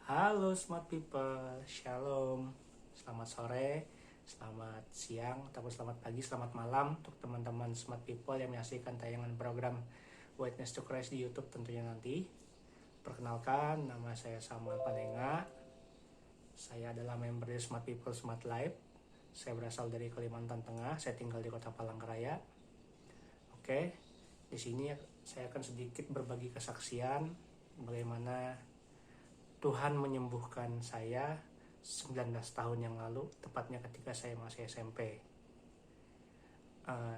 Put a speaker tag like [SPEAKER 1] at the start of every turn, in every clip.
[SPEAKER 1] Halo smart people, shalom, selamat sore, selamat siang, ataupun selamat pagi, selamat malam untuk teman-teman smart people yang menyaksikan tayangan program Witness to Christ di YouTube tentunya nanti. Perkenalkan, nama saya Samuel Panenga. Saya adalah member dari Smart People Smart Life. Saya berasal dari Kalimantan Tengah, saya tinggal di Kota Palangkaraya. Oke, di sini saya akan sedikit berbagi kesaksian bagaimana Tuhan menyembuhkan saya 19 tahun yang lalu, tepatnya ketika saya masih SMP.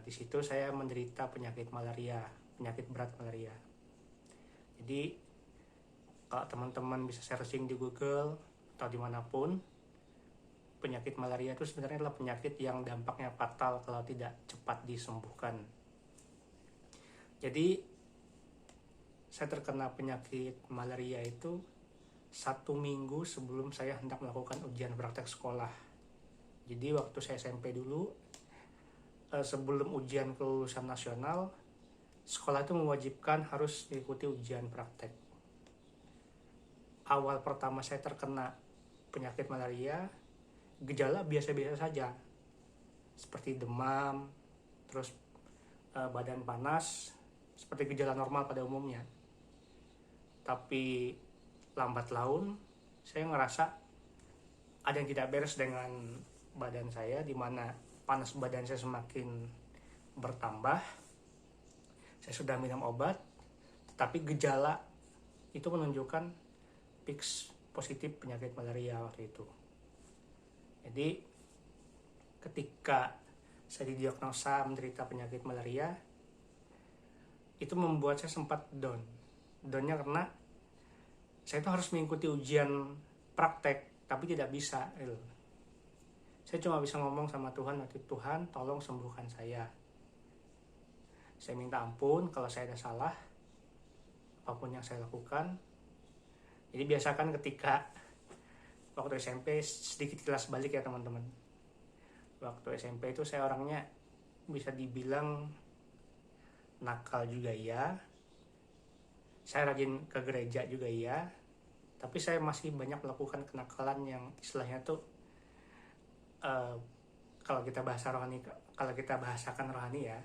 [SPEAKER 1] Di situ saya menderita penyakit malaria, penyakit berat malaria. Jadi kalau teman-teman bisa searching di Google atau dimanapun, penyakit malaria itu sebenarnya adalah penyakit yang dampaknya fatal kalau tidak cepat disembuhkan. Jadi saya terkena penyakit malaria itu 1 minggu sebelum saya hendak melakukan ujian praktek sekolah. Jadi waktu saya SMP dulu, sebelum ujian kelulusan nasional, sekolah itu mewajibkan harus mengikuti ujian praktek. Awal pertama saya terkena penyakit malaria, gejala biasa-biasa saja, seperti demam, terus badan panas, seperti gejala normal pada umumnya. Tapi lambat laun saya ngerasa ada yang tidak beres dengan badan saya, di mana panas badan saya semakin bertambah. Saya sudah minum obat, tetapi gejala itu menunjukkan fix positif penyakit malaria waktu itu. Jadi ketika saya didiagnosa menderita penyakit malaria, itu membuat saya sempat down. Downnya karena saya itu harus mengikuti ujian praktek, tapi tidak bisa. Saya cuma bisa ngomong sama Tuhan waktu itu, Tuhan tolong sembuhkan saya. Saya minta ampun kalau saya ada salah, apapun yang saya lakukan. Jadi biasakan ketika waktu SMP, sedikit kilas balik ya teman-teman. Waktu SMP itu saya orangnya bisa dibilang nakal juga ya. Saya rajin ke gereja juga ya, tapi saya masih banyak melakukan kenakalan yang istilahnya tuh kalau kita bahasakan rohani ya,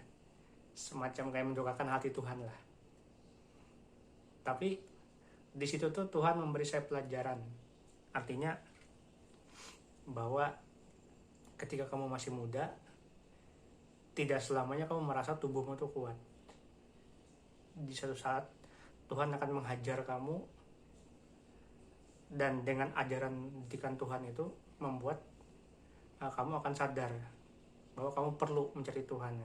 [SPEAKER 1] semacam kayak mendukakan hati Tuhan lah. Tapi di situ tuh Tuhan memberi saya pelajaran, artinya bahwa ketika kamu masih muda, tidak selamanya kamu merasa tubuhmu tuh kuat. Di suatu saat Tuhan akan menghajar kamu, dan dengan ajaran didikan Tuhan itu membuat kamu akan sadar bahwa kamu perlu mencari Tuhan.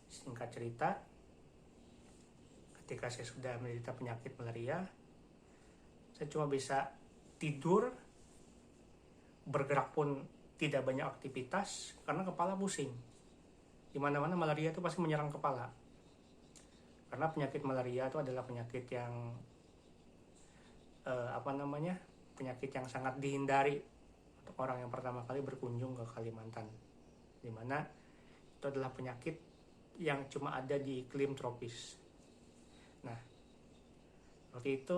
[SPEAKER 1] Singkat cerita, ketika saya sudah menderita penyakit malaria, saya cuma bisa tidur, bergerak pun tidak banyak aktivitas karena kepala pusing. Dimana-mana malaria itu pasti menyerang kepala. Karena penyakit malaria itu adalah penyakit yang penyakit yang sangat dihindari untuk orang yang pertama kali berkunjung ke Kalimantan, dimana itu adalah penyakit yang cuma ada di iklim tropis. Nah, waktu itu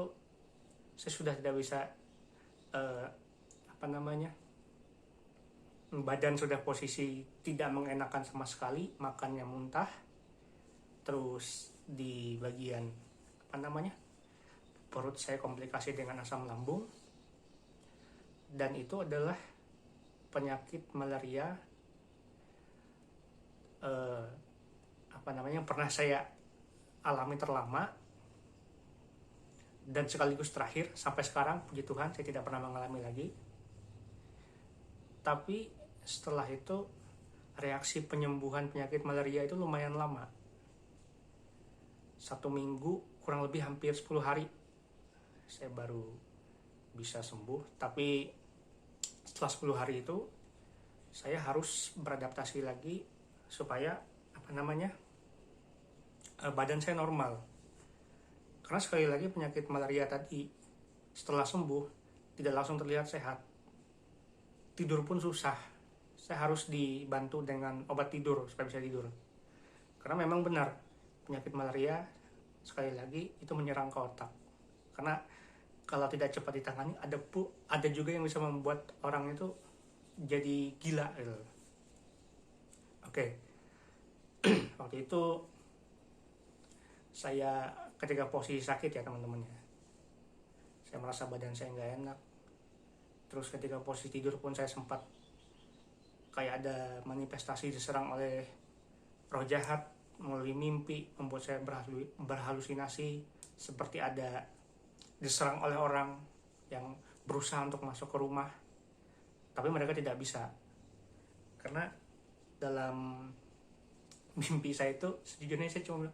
[SPEAKER 1] saya sudah tidak bisa badan sudah posisi tidak mengenakan sama sekali, makannya muntah, terus di bagian perut saya komplikasi dengan asam lambung, dan itu adalah penyakit malaria yang pernah saya alami terlama dan sekaligus terakhir. Sampai sekarang puji Tuhan saya tidak pernah mengalami lagi. Tapi setelah itu reaksi penyembuhan penyakit malaria itu lumayan lama, 1 minggu, kurang lebih hampir 10 hari saya baru bisa sembuh. Tapi setelah 10 hari itu saya harus beradaptasi lagi supaya badan saya normal. Karena sekali lagi penyakit malaria tadi setelah sembuh tidak langsung terlihat sehat. Tidur pun susah, saya harus dibantu dengan obat tidur supaya bisa tidur. Karena memang benar penyakit malaria sekali lagi itu menyerang ke otak. Karena kalau tidak cepat ditangani, ada juga yang bisa membuat orang itu jadi gila gitu. Oke. Waktu itu saya ketika posisi sakit ya teman-teman ya, saya merasa badan saya nggak enak. Terus ketika posisi tidur pun saya sempat kayak ada manifestasi diserang oleh roh jahat melalui mimpi, membuat saya berhalusinasi seperti ada diserang oleh orang yang berusaha untuk masuk ke rumah, tapi mereka tidak bisa. Karena dalam mimpi saya itu sejujurnya saya cuma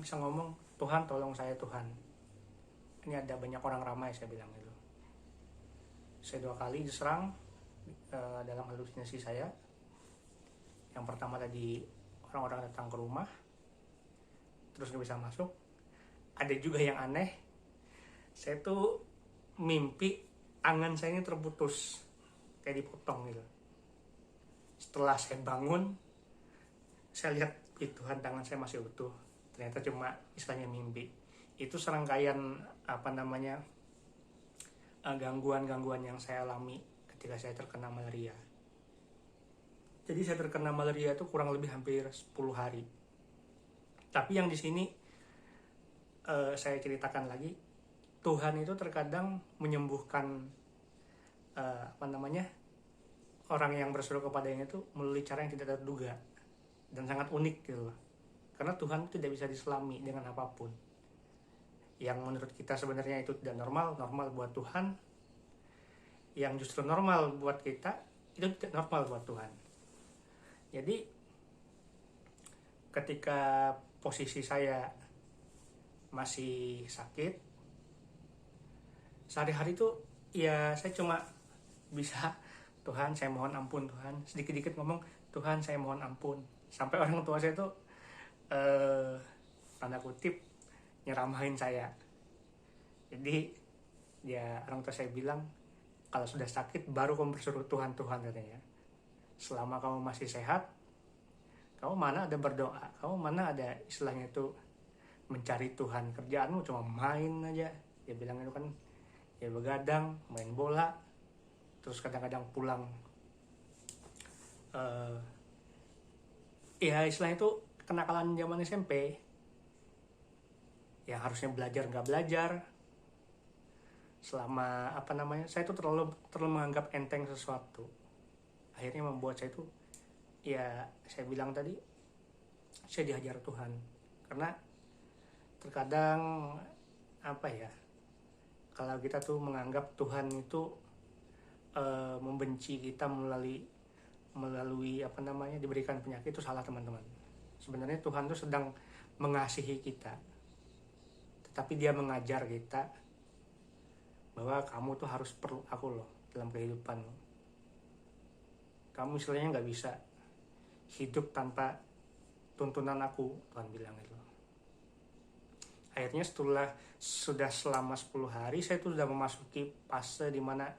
[SPEAKER 1] bisa ngomong, Tuhan tolong saya Tuhan, ini ada banyak orang ramai, saya bilang gitu. Saya 2 kali diserang dalam halusinasi saya. Yang pertama tadi orang-orang datang ke rumah terus gak bisa masuk. Ada juga yang aneh, saya tuh mimpi tangan saya ini terputus kayak dipotong gitu. Setelah saya bangun, saya lihat Tuhan tangan saya masih utuh, ternyata cuma istilahnya mimpi. Itu serangkaian gangguan-gangguan yang saya alami ketika saya terkena malaria. Jadi saya terkena malaria itu kurang lebih hampir 10 hari. Tapi yang di sini saya ceritakan lagi, Tuhan itu terkadang menyembuhkan orang yang berseru kepadanya itu melalui cara yang tidak terduga dan sangat unik gitu loh. Karena Tuhan itu tidak bisa diselami dengan apapun. Yang menurut kita sebenarnya itu tidak normal buat Tuhan. Yang justru normal buat kita itu tidak normal buat Tuhan. Jadi ketika posisi saya masih sakit, sehari-hari tuh ya saya cuma bisa, Tuhan saya mohon ampun Tuhan, sedikit-sedikit ngomong Tuhan saya mohon ampun, sampai orang tua saya tuh tanda kutip nyeramahin saya. Jadi ya orang tua saya bilang, kalau sudah sakit baru kamu berseru Tuhan katanya. Selama kamu masih sehat, kamu mana ada berdoa, kamu mana ada istilahnya itu mencari Tuhan, kerjaanmu cuma main aja. Dia bilang itu kan ya begadang, main bola, terus kadang-kadang pulang ya istilahnya itu kenakalan zaman SMP, yang harusnya belajar nggak belajar. Selama saya itu terlalu menganggap enteng sesuatu, akhirnya membuat saya itu ya saya bilang tadi, saya dihajar Tuhan. Karena terkadang kalau kita tuh menganggap Tuhan itu membenci kita melalui diberikan penyakit, itu salah teman-teman. Sebenarnya Tuhan tuh sedang mengasihi kita, tetapi dia mengajar kita bahwa kamu tuh harus perlu aku loh dalam kehidupanmu. Kamu istilahnya nggak bisa hidup tanpa tuntunan aku, Tuhan bilang itu. Akhirnya sudah selama 10 hari saya tuh sudah memasuki fase dimana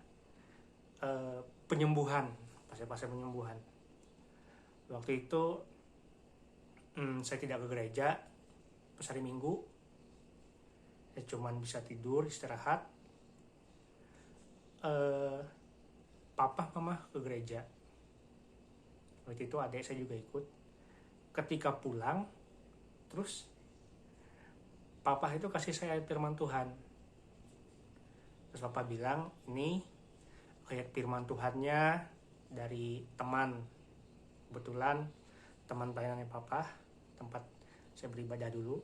[SPEAKER 1] penyembuhan, fase penyembuhan. Waktu itu saya tidak ke gereja pas hari Minggu, saya cuma bisa tidur, istirahat. Papa mama ke gereja. Waktu itu adik saya juga ikut. Ketika pulang, terus papa itu kasih saya ayat firman Tuhan. Terus papa bilang, ini ayat firman Tuhannya dari teman. Kebetulan teman pelayanannya papa, tempat saya beribadah dulu.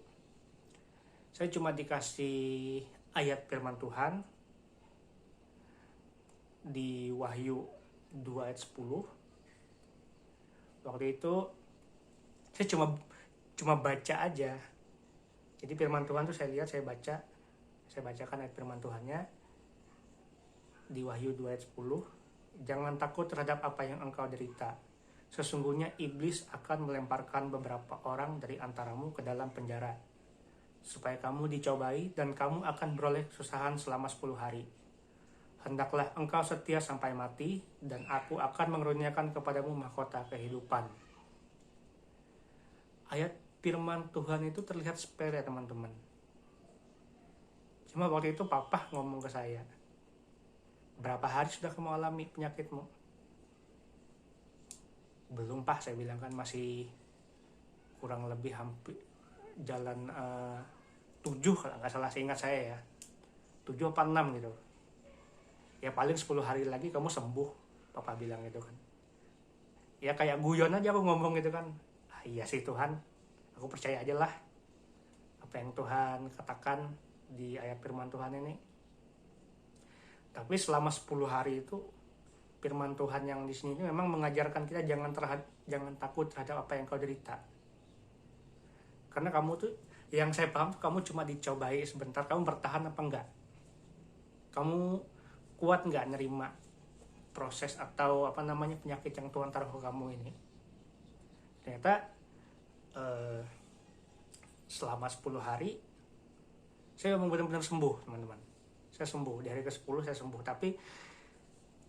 [SPEAKER 1] Saya cuma dikasih ayat firman Tuhan di Wahyu 2 ayat 10. Waktu itu saya cuma baca aja. Jadi firman Tuhan tuh saya lihat, saya bacakan ayat firman Tuhannya di Wahyu 2 ayat 10. Jangan takut terhadap apa yang engkau derita. Sesungguhnya iblis akan melemparkan beberapa orang dari antaramu ke dalam penjara, supaya kamu dicobai dan kamu akan beroleh kesusahan selama 10 hari. Hendaklah engkau setia sampai mati, dan aku akan mengeruniakan kepadamu mahkota kehidupan. Ayat firman Tuhan itu terlihat sepele teman-teman. Cuma waktu itu papa ngomong ke saya, berapa hari sudah kamu alami penyakitmu? Belum pak, saya bilang kan masih kurang lebih hampir jalan 7 kalau nggak salah, seingat saya ya, 7 apa 6 gitu. Ya paling 10 hari lagi kamu sembuh, papa bilang gitu kan. Ya kayak guyon aja aku ngomong gitu kan. Ah, iya sih Tuhan, aku percaya aja lah apa yang Tuhan katakan di ayat firman Tuhan ini. Tapi selama 10 hari itu firman Tuhan yang di sini memang mengajarkan kita jangan takut terhadap apa yang kau derita. Karena kamu tuh, yang saya paham tuh, kamu cuma dicobai sebentar, kamu bertahan apa enggak? Kamu kuat enggak nerima proses atau penyakit yang Tuhan taruh ke kamu ini? Ternyata selama 10 hari saya memang benar-benar sembuh, teman-teman. Saya sembuh, di hari ke-10 saya sembuh. Tapi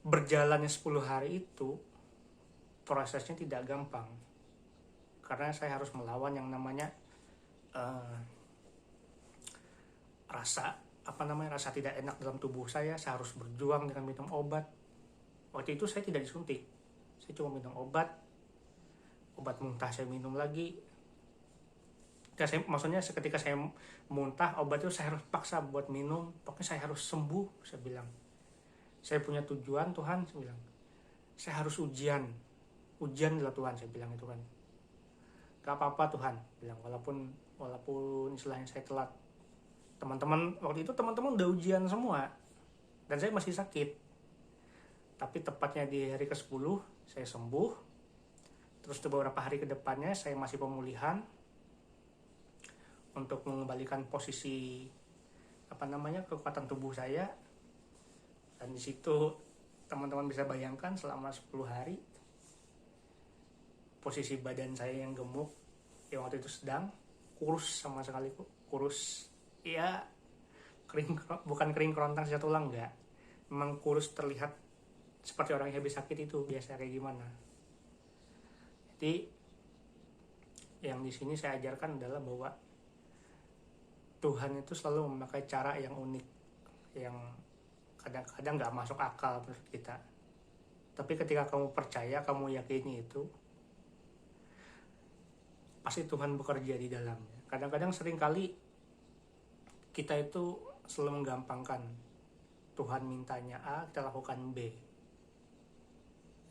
[SPEAKER 1] berjalannya 10 hari itu prosesnya tidak gampang. Karena saya harus melawan yang namanya rasa tidak enak dalam tubuh saya harus berjuang dengan minum obat. Waktu itu saya tidak disuntik, saya cuma minum obat muntah saya minum lagi. Maksudnya ketika saya muntah obat itu saya harus paksa buat minum, pokoknya saya harus sembuh. Saya bilang saya punya tujuan Tuhan, saya bilang saya harus ujian adalah Tuhan, saya bilang itu kan. Gak apa-apa Tuhan, bilang walaupun istilahnya saya telat. Teman-teman waktu itu udah ujian semua dan saya masih sakit. Tapi tepatnya di hari ke-10 saya sembuh. Terus beberapa hari ke depannya saya masih pemulihan untuk mengembalikan posisi kekuatan tubuh saya. Dan di situ teman-teman bisa bayangkan selama 10 hari posisi badan saya yang gemuk yang waktu itu sedang kurus, sama sekali kurus. Ya bukan kering kerontang sisa tulang, enggak. Memang kurus, terlihat seperti orang yang habis sakit itu biasa kayak gimana. Jadi yang di sini saya ajarkan adalah bahwa Tuhan itu selalu memakai cara yang unik, yang kadang-kadang nggak masuk akal menurut kita. Tapi ketika kamu percaya, kamu yakini itu, pasti Tuhan bekerja di dalamnya. Kadang-kadang seringkali kita itu selalu menggampangkan. Tuhan mintanya A, kita lakukan B.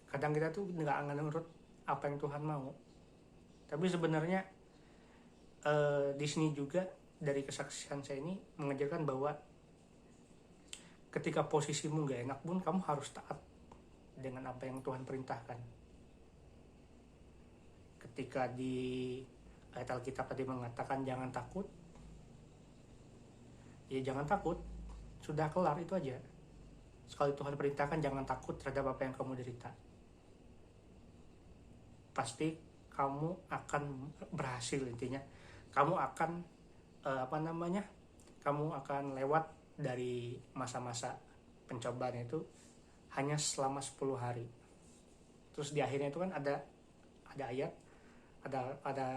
[SPEAKER 1] Kadang kita tuh nggak akan nurut apa yang Tuhan mau. Tapi sebenarnya di sini juga dari kesaksian saya ini mengajarkan bahwa ketika posisimu nggak enak pun kamu harus taat dengan apa yang Tuhan perintahkan. Ketika di ayat Alkitab tadi mengatakan jangan takut, ya jangan takut, sudah kelar, itu aja. Sekali Tuhan perintahkan jangan takut terhadap apa yang kamu derita, pasti kamu akan berhasil. Intinya kamu akan kamu akan lewat dari masa-masa pencobaan itu hanya selama 10 hari. Terus di akhirnya itu kan ada ayat, ada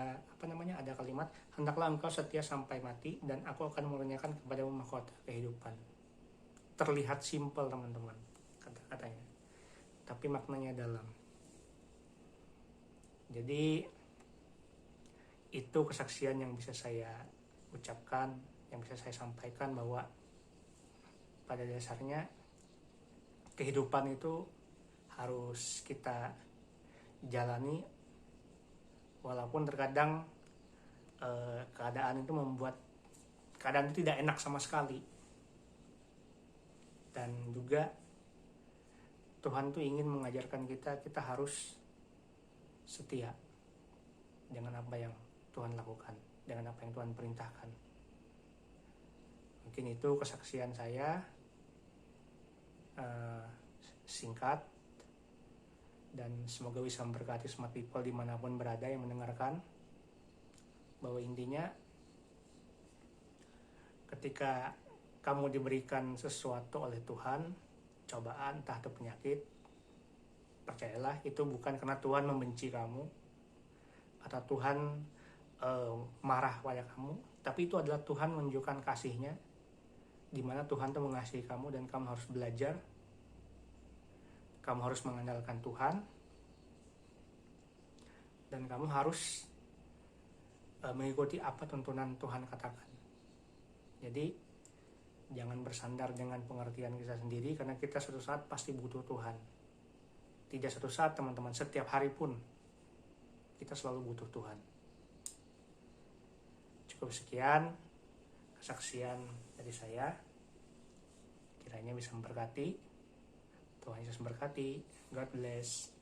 [SPEAKER 1] kalimat, hendaklah engkau setia sampai mati dan aku akan menurunkan kepadamu mahkota kehidupan. Terlihat simpel teman-teman kata-katanya, tapi maknanya dalam. Jadi itu kesaksian yang bisa saya ucapkan, yang bisa saya sampaikan, bahwa pada dasarnya kehidupan itu harus kita jalani, walaupun terkadang keadaan itu tidak enak sama sekali. Dan juga Tuhan tuh ingin mengajarkan kita harus setia dengan apa yang Tuhan lakukan, dengan apa yang Tuhan perintahkan. Mungkin itu kesaksian saya, singkat, dan semoga bisa memberkati smart people dimanapun berada yang mendengarkan. Bahwa intinya ketika kamu diberikan sesuatu oleh Tuhan, cobaan entah itu penyakit, percayalah itu bukan karena Tuhan membenci kamu atau Tuhan marah pada kamu, tapi itu adalah Tuhan menunjukkan kasih-Nya dimana Tuhan tuh mengasihi kamu dan kamu harus belajar, kamu harus mengandalkan Tuhan, dan kamu harus mengikuti apa tuntunan Tuhan katakan. Jadi jangan bersandar dengan pengertian kita sendiri, karena kita suatu saat pasti butuh Tuhan. Tidak satu saat teman-teman, setiap hari pun kita selalu butuh Tuhan. Cukup sekian kesaksian dari saya, kiranya bisa memberkati. Tuhan Yesus memberkati. God bless.